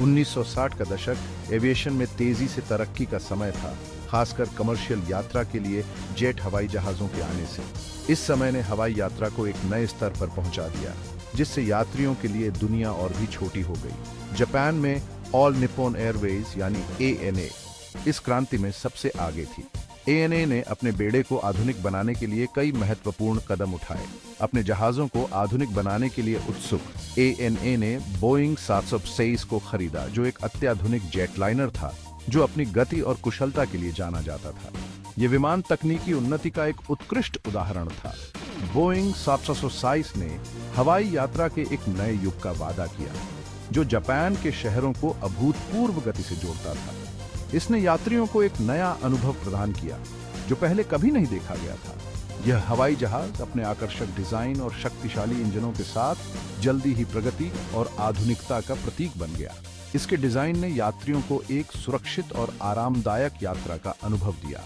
1960 का दशक एविएशन में तेजी से तरक्की का समय था, खासकर कमर्शियल यात्रा के लिए जेट हवाई जहाज़ों के आने से। इस समय ने हवाई यात्रा को एक नए स्तर पर पहुंचा दिया, जिससे यात्रियों के लिए दुनिया और भी छोटी हो गई। जापान में ऑल निप्पॉन एयरवेज यानी एएनए इस क्रांति में सबसे आगे थी। एएनए ने अपने बेड़े को आधुनिक बनाने के लिए कई महत्वपूर्ण कदम उठाए। अपने जहाज़ों को आधुनिक बनाने के लिए उत्सुक एएनए ने बोइंग 723 को खरीदा, जो एक अत्याधुनिक जेटलाइनर था जो अपनी गति और कुशलता के लिए जाना जाता था। यह विमान तकनीकी उन्नति का एक उत्कृष्ट उदाहरण था। बोइंग 727 ने हवाई यात्रा के एक नए युग का वादा किया, जो जापान के शहरों को अभूतपूर्व गति से जोड़ता था। इसने यात्रियों को एक नया अनुभव प्रदान किया, जो पहले कभी नहीं देखा गया था। यह हवाई जहाज अपने आकर्षक डिजाइन और शक्तिशाली इंजनों के साथ जल्दी ही प्रगति और आधुनिकता का प्रतीक बन गया। इसके डिजाइन ने यात्रियों को एक सुरक्षित और आरामदायक यात्रा का अनुभव दिया।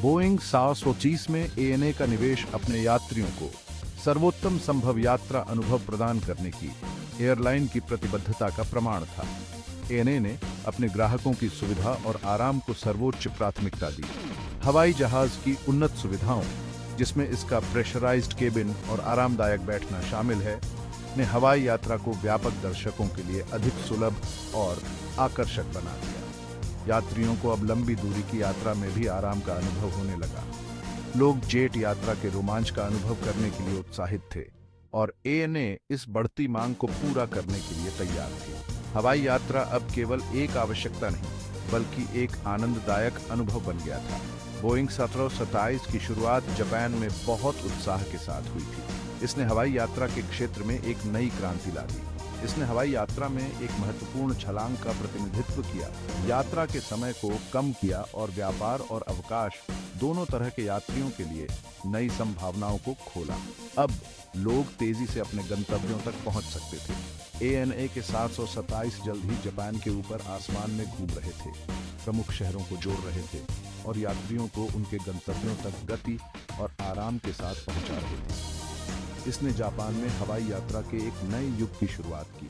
बोइंग 730 में एएनए का निवेश अपने यात्रियों को सर्वोत्तम संभव यात्रा अनुभव प्रदान करने की एयरलाइन की प्रतिबद्धता का प्रमाण था। एएनए ने अपने ग्राहकों की सुविधा और आराम को सर्वोच्च प्राथमिकता दी। हवाई जहाज की उन्नत सुविधाओं, जिसमें इसका प्रेशराइज्ड केबिन और आरामदायक बैठना शामिल है, ने हवाई यात्रा को व्यापक दर्शकों के लिए अधिक सुलभ और आकर्षक बना दिया। यात्रियों को अब लंबी दूरी की यात्रा में भी आराम का अनुभव होने लगा। लोग जेट यात्रा के रोमांच का अनुभव करने के लिए उत्साहित थे और एएनए इस बढ़ती मांग को पूरा करने के लिए तैयार थी। हवाई यात्रा अब केवल एक आवश्यकता नहीं, बल्कि एक आनंददायक अनुभव बन गया था। बोइंग 727 की शुरुआत जापान में बहुत उत्साह के साथ हुई थी। इसने हवाई यात्रा के क्षेत्र में एक नई क्रांति ला दी। इसने हवाई यात्रा में एक महत्वपूर्ण छलांग का प्रतिनिधित्व किया, यात्रा के समय को कम किया और व्यापार और अवकाश दोनों तरह के यात्रियों के लिए नई संभावनाओं को खोला। अब लोग तेजी से अपने गंतव्यों तक पहुंच सकते थे। एएनए के 727 जल्द ही जापान के ऊपर आसमान में घूम रहे थे, प्रमुख शहरों को जोड़ रहे थे और यात्रियों को उनके गंतव्यों तक गति और आराम के साथ पहुंचा रहे थे। इसने जापान में हवाई यात्रा के एक नए युग की शुरुआत की।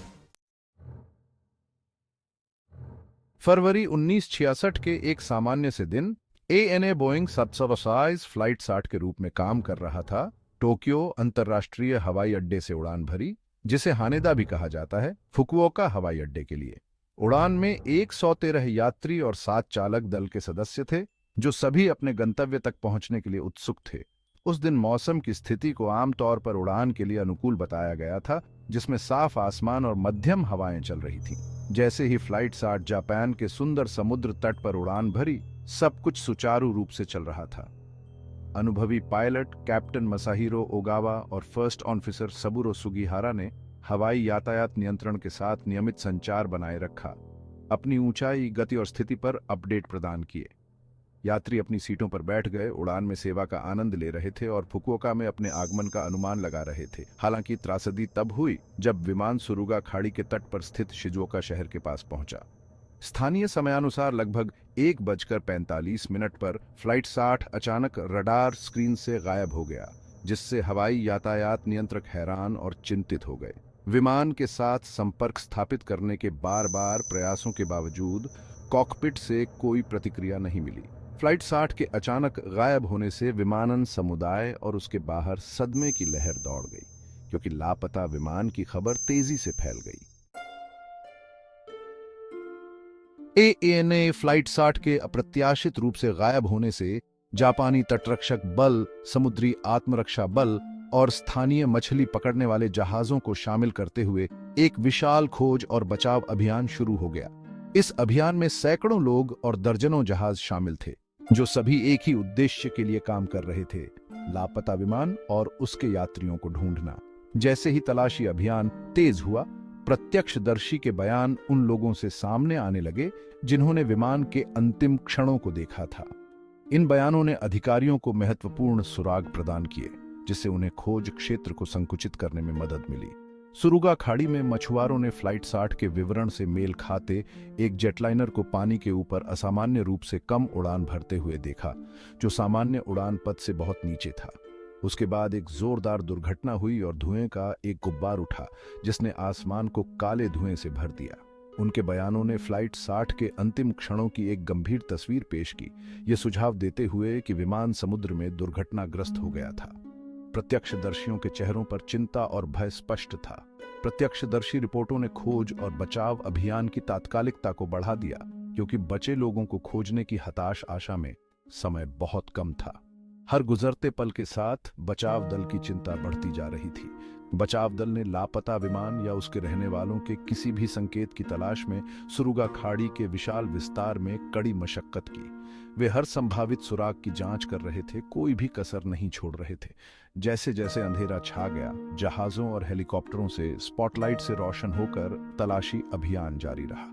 फरवरी 1966 के एक सामान्य से दिन एएनए बोइंग 727 फ्लाइट 60 के रूप में काम कर रहा था। टोक्यो अंतर्राष्ट्रीय हवाई अड्डे से उड़ान भरी, जिसे हानेदा भी कहा जाता है, फुकुओका हवाई अड्डे के लिए। उड़ान में 113 यात्री और 7 चालक दल के सदस्य थे, जो सभी अपने गंतव्य तक पहुंचने के लिए उत्सुक थे। उस दिन मौसम की स्थिति को आमतौर पर उड़ान के लिए अनुकूल बताया गया था, जिसमें साफ आसमान और मध्यम हवाएं चल रही थीं। जैसे ही फ्लाइट 60 जापान के सुंदर समुद्र तट पर उड़ान भरी, सब कुछ सुचारू रूप से चल रहा था। अनुभवी पायलट कैप्टन मसाहिरो ओगावा और फर्स्ट ऑफिसर सबुरो सुगिहारा ने हवाई यातायात नियंत्रण के साथ नियमित संचार बनाए रखा, अपनी ऊंचाई, गति और स्थिति पर अपडेट प्रदान किए। यात्री अपनी सीटों पर बैठ गए, उड़ान में सेवा का आनंद ले रहे थे और फुकुओका में अपने आगमन का अनुमान लगा रहे थे। हालांकि त्रासदी तब हुई जब विमान सुरुगा खाड़ी के तट पर स्थित शिजुओका शहर के पास पहुंचा। स्थानीय समयानुसार लगभग 1:45 पर फ्लाइट 60 अचानक रडार स्क्रीन से गायब हो गया, जिससे हवाई यातायात नियंत्रक हैरान और चिंतित हो गए। विमान के साथ संपर्क स्थापित करने के बार-बार प्रयासों के बावजूद कॉकपिट से कोई प्रतिक्रिया नहीं मिली। फ्लाइट 60 के अचानक गायब होने से विमानन समुदाय और उसके बाहर सदमे की लहर दौड़ गई, क्योंकि लापता विमान की खबर तेजी से फैल गई। एएनए फ्लाइट 60 के अप्रत्याशित रूप से गायब होने से जापानी तटरक्षक बल, समुद्री आत्मरक्षा बल और स्थानीय मछली पकड़ने वाले जहाजों को शामिल करते हुए एक विशाल खोज और बचाव अभियान शुरू हो गया। इस अभियान में सैकड़ों लोग और दर्जनों जहाज शामिल थे, जो सभी एक ही उद्देश्य के लिए काम कर रहे थे: लापता विमान और उसके यात्रियों को ढूंढना। जैसे ही तलाशी अभियान तेज हुआ, प्रत्यक्षदर्शी के बयान उन लोगों से सामने आने लगे जिन्होंने विमान के अंतिम क्षणों को देखा था। इन बयानों ने अधिकारियों को महत्वपूर्ण सुराग प्रदान किए, जिससे उन्हें खोज क्षेत्र को संकुचित करने में मदद मिली। सुरुगा खाड़ी में मछुआरों ने फ्लाइट 60 के विवरण से मेल खाते एक जेटलाइनर को पानी के ऊपर असामान्य रूप से कम उड़ान भरते हुए देखा, जो सामान्य उड़ान पथ से बहुत नीचे था। उसके बाद एक जोरदार दुर्घटना हुई और धुएं का एक गुब्बार उठा, जिसने आसमान को काले धुएं से भर दिया। उनके बयानों ने फ्लाइट 60 के अंतिम क्षणों की एक गंभीर तस्वीर पेश की, ये सुझाव देते हुए कि विमान समुद्र में दुर्घटनाग्रस्त हो गया था। प्रत्यक्षदर्शियों के चेहरों पर चिंता और भय स्पष्ट था। प्रत्यक्षदर्शी रिपोर्टों ने खोज और बचाव अभियान की तात्कालिकता को बढ़ा दिया, क्योंकि बचे लोगों को खोजने की हताश आशा में समय बहुत कम था। हर गुजरते पल के साथ बचाव दल की चिंता बढ़ती जा रही थी। बचाव दल ने लापता विमान या उसके रहने वालों के किसी भी संकेत की तलाश में सुरुगा खाड़ी के विशाल विस्तार में कड़ी मशक्कत की। वे हर संभावित सुराग की जांच कर रहे थे, कोई भी कसर नहीं छोड़ रहे थे। जैसे जैसे अंधेरा छा गया, जहाजों और हेलीकॉप्टरों से स्पॉटलाइट से रोशन होकर तलाशी अभियान जारी रहा।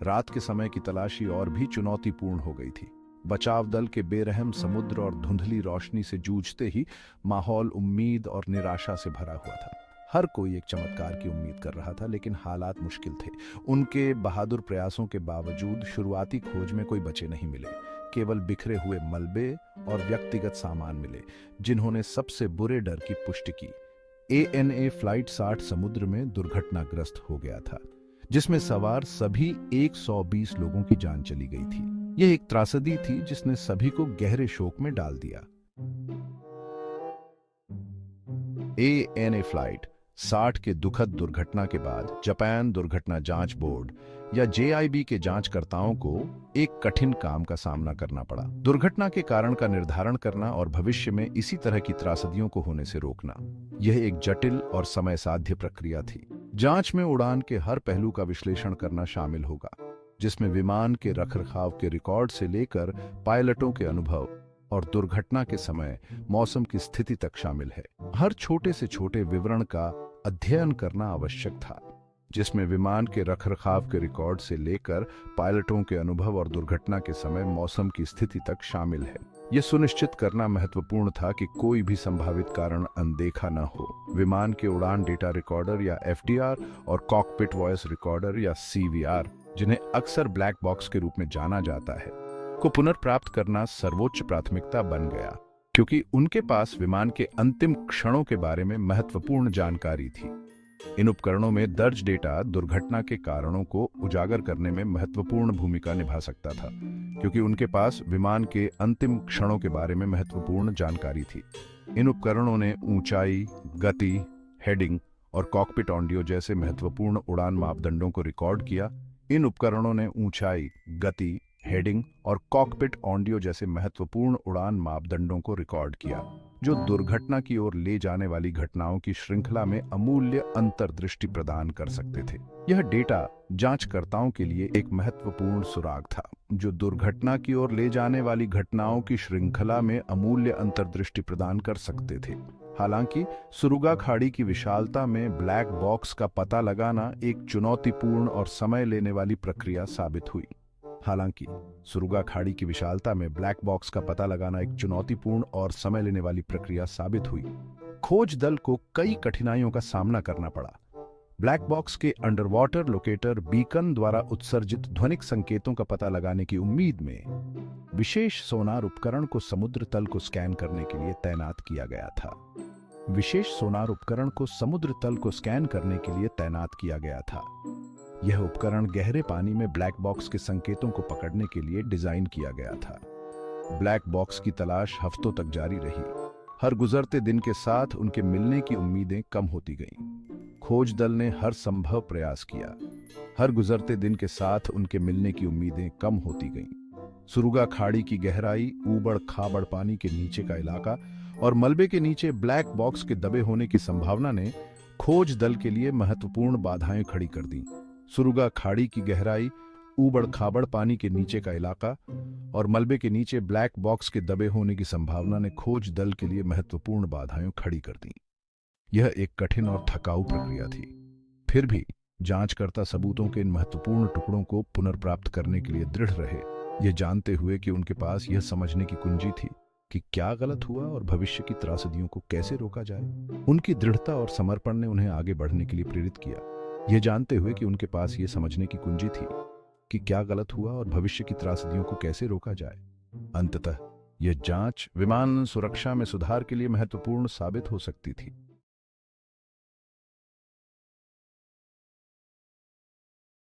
रात के समय की तलाशी और भी चुनौतीपूर्ण हो गई थी। बचाव दल के बेरहम समुद्र और धुंधली रोशनी से जूझते ही माहौल उम्मीद और निराशा से भरा हुआ था। हर कोई एक चमत्कार की उम्मीद कर रहा था, लेकिन हालात मुश्किल थे। उनके बहादुर प्रयासों के बावजूद शुरुआती खोज में कोई बचे नहीं मिले। केवल बिखरे हुए मलबे और व्यक्तिगत सामान मिले, जिन्होंने सबसे बुरे डर की पुष्टि की। ANA फ्लाइट 60 समुद्र में दुर्घटनाग्रस्त हो गया था, जिसमें सवार सभी 120 लोगों की जान चली गई थी। यह एक त्रासदी थी जिसने सभी को गहरे शोक में डाल दिया। ANA फ्लाइट 60 के दुखद दुर्घटना के बाद जापान दुर्घटना जांच बोर्ड या JIB के जांचकर्ताओं को एक कठिन काम का सामना करना पड़ा। दुर्घटना के कारण का निर्धारण करना और भविष्य में इसी तरह की त्रासदियों को होने से रोकना। यह एक जटिल और समय साध्य प्रक्रिया थी। जांच में उड़ान के हर पहलू का विश्लेषण करना शामिल होगा, जिसमें विमान के रखरखाव के रिकॉर्ड से लेकर पायलटों के अनुभव और दुर्घटना के समय मौसम की स्थिति तक शामिल है। हर छोटे से छोटे विवरण का अध्ययन करना आवश्यक था, जिसमें विमान के रखरखाव के रिकॉर्ड से लेकर पायलटों के अनुभव और दुर्घटना के समय मौसम की स्थिति तक शामिल है। यह सुनिश्चित करना महत्वपूर्ण था कि कोई भी संभावित कारण अनदेखा न हो। विमान के उड़ान डेटा रिकॉर्डर या FDR और कॉकपिट वॉइस रिकॉर्डर या CVR, जिन्हें अक्सर ब्लैक बॉक्स के रूप में जाना जाता है, को पुनर्प्राप्त करना सर्वोच्च प्राथमिकता बन गया, क्योंकि उनके पास विमान के अंतिम क्षणों के बारे में महत्वपूर्ण जानकारी थी। इन उपकरणों में दर्ज डेटा दुर्घटना के कारणों को उजागर करने में महत्वपूर्ण भूमिका निभा सकता था, क्योंकि उनके पास विमान के अंतिम क्षणों के बारे में महत्वपूर्ण जानकारी थी। इन उपकरणों ने ऊंचाई, गति, हेडिंग और कॉकपिट ऑडियो जैसे महत्वपूर्ण उड़ान मापदंडों को रिकॉर्ड किया। इन उपकरणों ने ऊंचाई, गति, हेडिंग और कॉकपिट ऑडियो जैसे महत्वपूर्ण उड़ान मापदंडों को रिकॉर्ड किया, जो दुर्घटना की ओर ले जाने वाली घटनाओं की श्रृंखला में अमूल्य अंतर्दृष्टि प्रदान कर सकते थे। यह डेटा जांचकर्ताओं के लिए एक महत्वपूर्ण सुराग था, जो दुर्घटना की ओर ले जाने वाली घटनाओं की श्रृंखला में अमूल्य अंतर्दृष्टि प्रदान कर सकते थे। हालांकि सुरुगा खाड़ी की विशालता में ब्लैक बॉक्स का पता लगाना एक चुनौतीपूर्ण और समय लेने वाली प्रक्रिया साबित हुई। हालांकि सुरुगा खाड़ी की विशालता में ब्लैक बॉक्स का पता लगाना एक चुनौतीपूर्ण और समय लेने वाली प्रक्रिया साबित हुई, खोज दल को कई कठिनाइयों का सामना करना पड़ा। ब्लैक बॉक्स के अंडरवाटर लोकेटर बीकन द्वारा उत्सर्जित ध्वनिक संकेतों का पता लगाने की उम्मीद में विशेष सोनार उपकरण को समुद्र तल को स्कैन करने के लिए तैनात किया गया था। विशेष सोनार उपकरण को समुद्र तल को स्कैन करने के लिए तैनात किया गया था। यह उपकरण गहरे पानी में ब्लैक बॉक्स के संकेतों को पकड़ने के लिए डिजाइन किया गया था। ब्लैक बॉक्स की तलाश हफ्तों तक जारी रही। हर गुजरते दिन के साथ उनके मिलने की उम्मीदें कम होती गईं। खोज दल ने हर संभव प्रयास किया। हर गुजरते दिन के साथ उनके मिलने की उम्मीदें कम होती गईं। सुरुगा खाड़ी की गहराई, ऊबड़ खाबड़ पानी के नीचे का इलाका और मलबे के नीचे ब्लैक बॉक्स के दबे होने की संभावना ने खोज दल के लिए महत्वपूर्ण बाधाएं खड़ी कर दी। सुरुगा खाड़ी की गहराई, ऊबड़ खाबड़ पानी के नीचे का इलाका और मलबे के नीचे ब्लैक बॉक्स के दबे होने की संभावना ने खोज दल के लिए महत्वपूर्ण बाधाएं खड़ी कर दी। यह एक कठिन और थकाऊ प्रक्रिया थी। फिर भी जांचकर्ता सबूतों के इन महत्वपूर्ण टुकड़ों को पुनर्प्राप्त करने के लिए दृढ़ रहे, ये जानते हुए कि उनके पास यह समझने की कुंजी थी कि क्या गलत हुआ और भविष्य की त्रासदियों को कैसे रोका जाए। उनकी दृढ़ता और समर्पण ने उन्हें आगे बढ़ने के लिए प्रेरित किया, यह जानते हुए कि उनके पास यह समझने की कुंजी थी कि क्या गलत हुआ और भविष्य की त्रासदियों को कैसे रोका जाए। अंततः यह जांच विमान सुरक्षा में सुधार के लिए महत्वपूर्ण साबित हो सकती थी।